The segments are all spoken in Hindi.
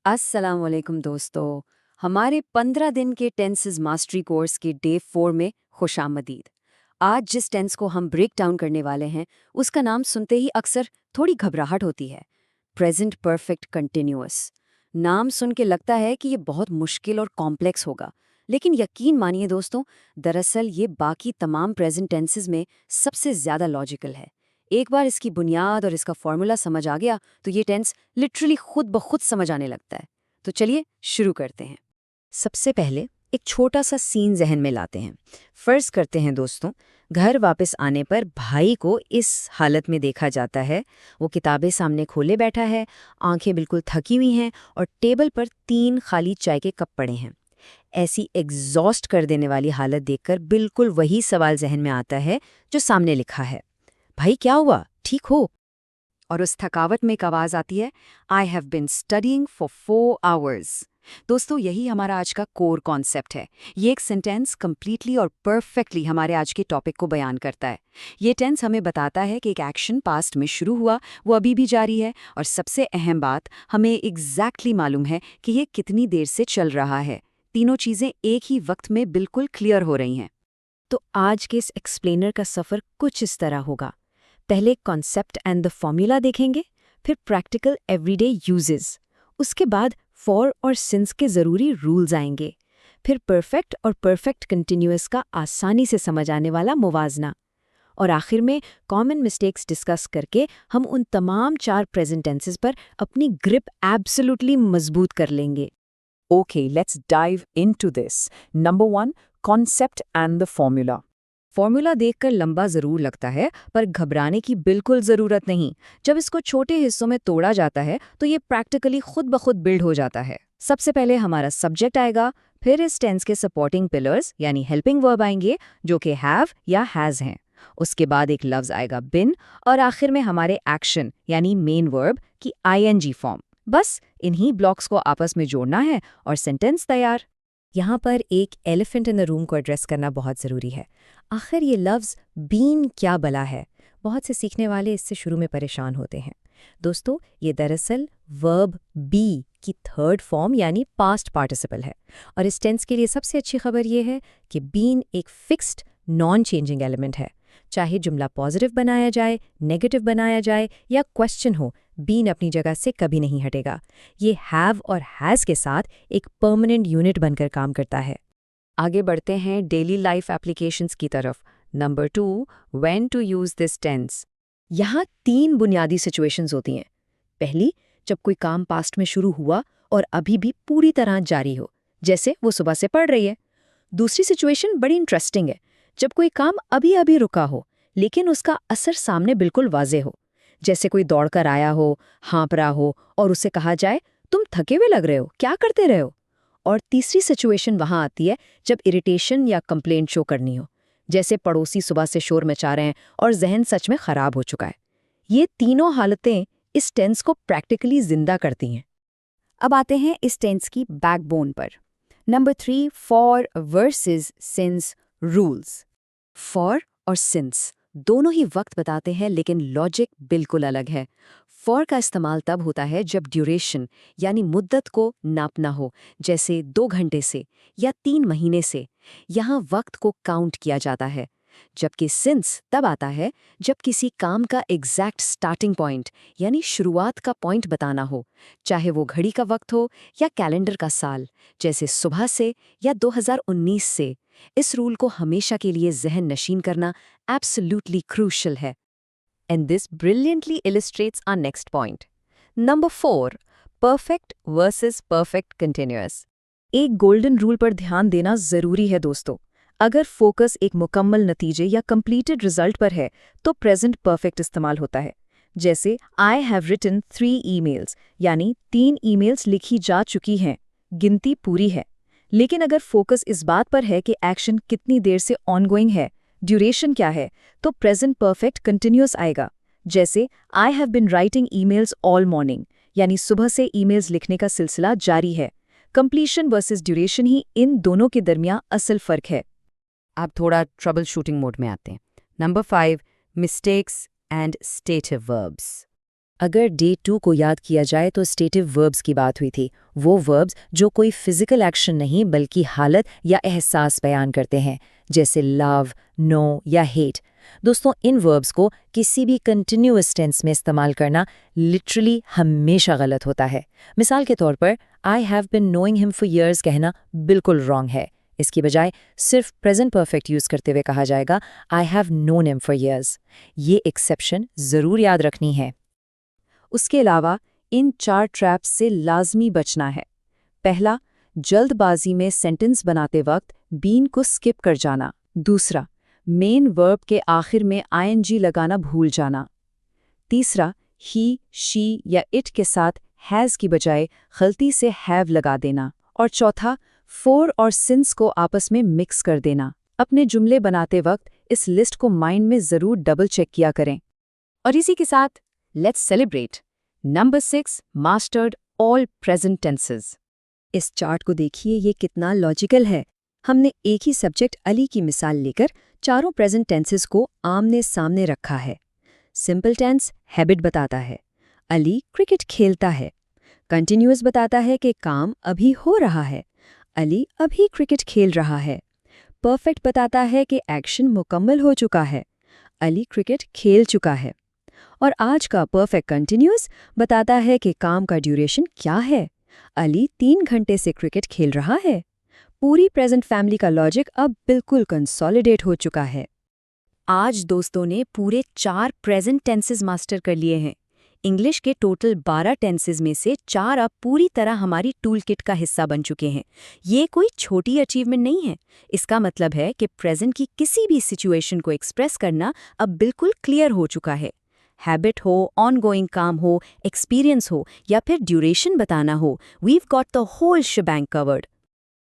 अस्सलाम वालेकुम दोस्तों। हमारे 15 दिन के टेंसेस मास्टरी कोर्स के डे 4 में खुशामदीद। आज जिस टेंस को हम ब्रेक डाउन करने वाले हैं उसका नाम सुनते ही अक्सर थोड़ी घबराहट होती है। Present perfect continuous. नाम सुन के लगता है कि ये बहुत मुश्किल और कॉम्प्लेक्स होगा, लेकिन यकीन मानिए दोस्तों, दरअसल ये बाकी तमाम प्रेजेंट टेंसेस में सबसे ज़्यादा लॉजिकल है। एक बार इसकी बुनियाद और इसका फॉर्मूला समझ आ गया तो ये टेंस लिटरली खुद ब खुद समझ आने लगता है। तो चलिए शुरू करते हैं। सबसे पहले एक छोटा सा सीन जहन में लाते हैं। फर्ज करते हैं दोस्तों, घर वापस आने पर भाई को इस हालत में देखा जाता है। वो किताबें सामने खोले बैठा है, आंखें बिल्कुल थकी हुई हैं और टेबल पर 3 खाली चाय के कप पड़े हैं। ऐसी एग्जॉस्ट कर देने वाली हालत देखकर बिल्कुल वही सवाल जहन में आता है जो सामने लिखा है, भाई क्या हुआ, ठीक हो? और उस थकावट में एक आवाज आती है, I have been studying for 4 hours. दोस्तों, यही हमारा आज का कोर कॉन्सेप्ट है। ये एक सेंटेंस कंप्लीटली और परफेक्टली हमारे आज के टॉपिक को बयान करता है। ये टेंस हमें बताता है कि एक एक्शन पास्ट में शुरू हुआ, वो अभी भी जारी है, और सबसे अहम बात, हमें एग्जैक्टली मालूम है कि ये कितनी देर से चल रहा है। तीनों चीजें एक ही वक्त में बिल्कुल क्लियर हो रही हैं। तो आज के इस एक्सप्लेनर का सफ़र कुछ इस तरह होगा। पहले कॉन्सेप्ट एंड द फॉर्मूला देखेंगे, फिर प्रैक्टिकल एवरीडे यूजेस, उसके बाद फॉर और सिंस के ज़रूरी रूल्स आएंगे, फिर परफेक्ट और परफेक्ट कंटिन्यूअस का आसानी से समझ आने वाला मुवाजना, और आखिर में कॉमन मिस्टेक्स डिस्कस करके हम उन तमाम 4 प्रेजेंट टेंसेस पर अपनी ग्रिप एब्सोल्युटली मजबूत कर लेंगे। Okay, let's dive into this. Number 1, concept and the formula. Formula देखकर लंबा जरूर लगता है, पर घबराने की बिल्कुल जरूरत नहीं। जब इसको छोटे हिस्सों में तोड़ा जाता है तो ये प्रैक्टिकली खुद ब खुद बिल्ड हो जाता है। सबसे पहले हमारा सब्जेक्ट आएगा, फिर इस टेंस के सपोर्टिंग पिलर्स यानी हेल्पिंग वर्ब आएंगे जो कि हैव या हैज हैं। उसके बाद एक लफ्ज आएगा बिन, और आखिर में हमारे एक्शन यानी मेन वर्ब की आईएनजी फॉर्म। बस इन्हीं ब्लॉक्स को आपस में जोड़ना है और सेंटेंस तैयार। यहाँ पर एक एलिफेंट इन द रूम को एड्रेस करना बहुत ज़रूरी है। आखिर ये लफ्ज़ बीन क्या बला है? बहुत से सीखने वाले इससे शुरू में परेशान होते हैं। दोस्तों, ये दरअसल वर्ब बी की थर्ड फॉर्म यानी पास्ट पार्टिसिपल है, और इस टेंस के लिए सबसे अच्छी खबर ये है कि बीन एक फिक्स्ड नॉन चेंजिंग एलिमेंट है। चाहे जुमला पॉजिटिव बनाया जाए, नेगेटिव बनाया जाए या क्वेश्चन हो, बीन अपनी जगह से कभी नहीं हटेगा। ये हैव और हैज़ के साथ एक परमानेंट यूनिट बनकर काम करता है। आगे बढ़ते हैं डेली लाइफ एप्लीकेशंस की तरफ। Number 2, when to use this tense. यहाँ 3 बुनियादी सिचुएशंस होती हैं। पहली, जब कोई काम पास्ट में शुरू हुआ और अभी भी पूरी तरह जारी हो, जैसे वो सुबह से पढ़ रही है। दूसरी सिचुएशन बड़ी इंटरेस्टिंग है, जब कोई काम अभी अभी रुका हो लेकिन उसका असर सामने बिल्कुल वाज़ेह हो, जैसे कोई दौड़कर आया हो, हाँफ रहा हो और उसे कहा जाए, तुम थके हुए लग रहे हो, क्या करते रहे हो? और तीसरी सिचुएशन वहाँ आती है जब इरिटेशन या कंप्लेंट शो करनी हो, जैसे पड़ोसी सुबह से शोर मचा रहे हैं और जहन सच में खराब हो चुका है। ये तीनों हालतें इस टेंस को प्रैक्टिकली जिंदा करती हैं। अब आते हैं इस टेंस की बैकबोन पर। Number 3, for versus since rules. For और सिंस दोनों ही वक्त बताते हैं, लेकिन लॉजिक बिल्कुल अलग है। फॉर का इस्तेमाल तब होता है जब ड्यूरेशन यानी मुद्दत को नापना हो, जैसे 2 घंटे से या 3 महीने से। यहाँ वक्त को काउंट किया जाता है। जबकि सिंस तब आता है जब किसी काम का एग्जैक्ट स्टार्टिंग पॉइंट यानी शुरुआत का पॉइंट बताना हो, चाहे वो घड़ी का वक्त हो या कैलेंडर का साल, जैसे सुबह से या 2019 से। इस रूल को हमेशा के लिए जहन नशीन करना एब्सोल्युटली क्रूशियल है। And this brilliantly illustrates our next point. Number 4, perfect versus perfect continuous. एक गोल्डन रूल पर ध्यान देना जरूरी है दोस्तों। अगर फोकस एक मुकम्मल नतीजे या कंप्लीटेड रिजल्ट पर है तो प्रेजेंट परफेक्ट इस्तेमाल होता है। जैसे आई हैव रिटन 3 ईमेल्स, यानी 3 ईमेल्स लिखी जा चुकी हैं, गिनती पूरी है। लेकिन अगर फोकस इस बात पर है कि एक्शन कितनी देर से ऑनगोइंग है, ड्यूरेशन क्या है, तो प्रेजेंट परफेक्ट कंटिन्यूअस आएगा। जैसे I have been writing emails all morning, यानी सुबह से ईमेल्स लिखने का सिलसिला जारी है। कंप्लीशन वर्सेस ड्यूरेशन ही इन दोनों के दरमियान असल फर्क है। अब थोड़ा ट्रबल शूटिंग मोड में आते हैं। Number 5, mistakes and stative verbs. अगर डे 2 को याद किया जाए तो स्टेटिव वर्ब्स की बात हुई थी, वो वर्ब्स जो कोई फिजिकल एक्शन नहीं बल्कि हालत या एहसास बयान करते हैं, जैसे लव, नो या हेट। दोस्तों, इन वर्ब्स को किसी भी कंटिन्यूअस टेंस में इस्तेमाल करना लिटरली हमेशा गलत होता है। मिसाल के तौर पर I have been knowing him for years कहना बिल्कुल रॉन्ग है। इसकी बजाय सिर्फ प्रेजेंट परफेक्ट यूज करते हुए कहा जाएगा I have known him for years. ये एक्सेप्शन जरूर याद रखनी है। उसके अलावा इन 4 ट्रैप्स से लाजमी बचना है। पहला, जल्दबाजी में सेंटेंस बनाते वक्त बीन को स्किप कर जाना। दूसरा, मेन वर्ब के आखिर में आईएनजी लगाना भूल जाना। तीसरा, ही, शी या इट के साथ हैज़ की बजाय गलती से हैव लगा देना। और चौथा, फोर और सिंस को आपस में मिक्स कर देना। अपने जुमले बनाते वक्त इस लिस्ट को माइंड में ज़रूर डबल चेक किया करें। और इसी के साथ let's celebrate. Number 6, mastered all present tenses. इस चार्ट को देखिए, ये कितना लॉजिकल है। हमने एक ही सब्जेक्ट अली की मिसाल लेकर चारों प्रेजेंट टेंसेस को आमने सामने रखा है। सिंपल टेंस हैबिट बताता है, अली क्रिकेट खेलता है। कंटिन्यूअस बताता है कि काम अभी हो रहा है, अली अभी क्रिकेट खेल रहा है। परफेक्ट बताता है कि एक्शन मुकम्मल हो चुका है, अली क्रिकेट खेल चुका है। और आज का परफेक्ट कंटिन्यूअस बताता है कि काम का ड्यूरेशन क्या है, अली 3 घंटे से क्रिकेट खेल रहा है। पूरी प्रेजेंट फैमिली का लॉजिक अब बिल्कुल कंसोलिडेट हो चुका है। आज दोस्तों ने पूरे 4 प्रेजेंट टेंसेस मास्टर कर लिए हैं। इंग्लिश के टोटल 12 टेंसेस में से 4 अब पूरी तरह हमारी टूल किट का हिस्सा बन चुके हैं। ये कोई छोटी अचीवमेंट नहीं है। इसका मतलब है कि प्रेजेंट की किसी भी सिचुएशन को एक्सप्रेस करना अब बिल्कुल क्लियर हो चुका है। हैबिट हो, ऑनगोइंग काम हो, एक्सपीरियंस हो या फिर ड्यूरेशन बताना हो, we've got the whole shebang covered.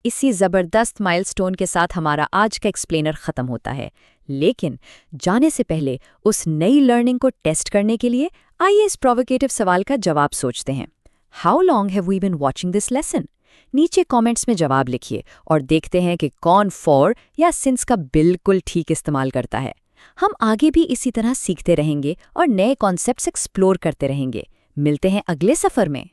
इसी ज़बरदस्त माइलस्टोन के साथ हमारा आज का एक्सप्लेनर ख़त्म होता है। लेकिन जाने से पहले उस नई लर्निंग को टेस्ट करने के लिए आइए इस प्रोवोकेटिव सवाल का जवाब सोचते हैं। How long have we been watching this lesson? नीचे कमेंट्स में जवाब लिखिए और देखते हैं कि कौन फॉर या सिंस का बिल्कुल ठीक इस्तेमाल करता है। हम आगे भी इसी तरह सीखते रहेंगे और नए कॉन्सेप्ट्स एक्सप्लोर करते रहेंगे। मिलते हैं अगले सफ़र में।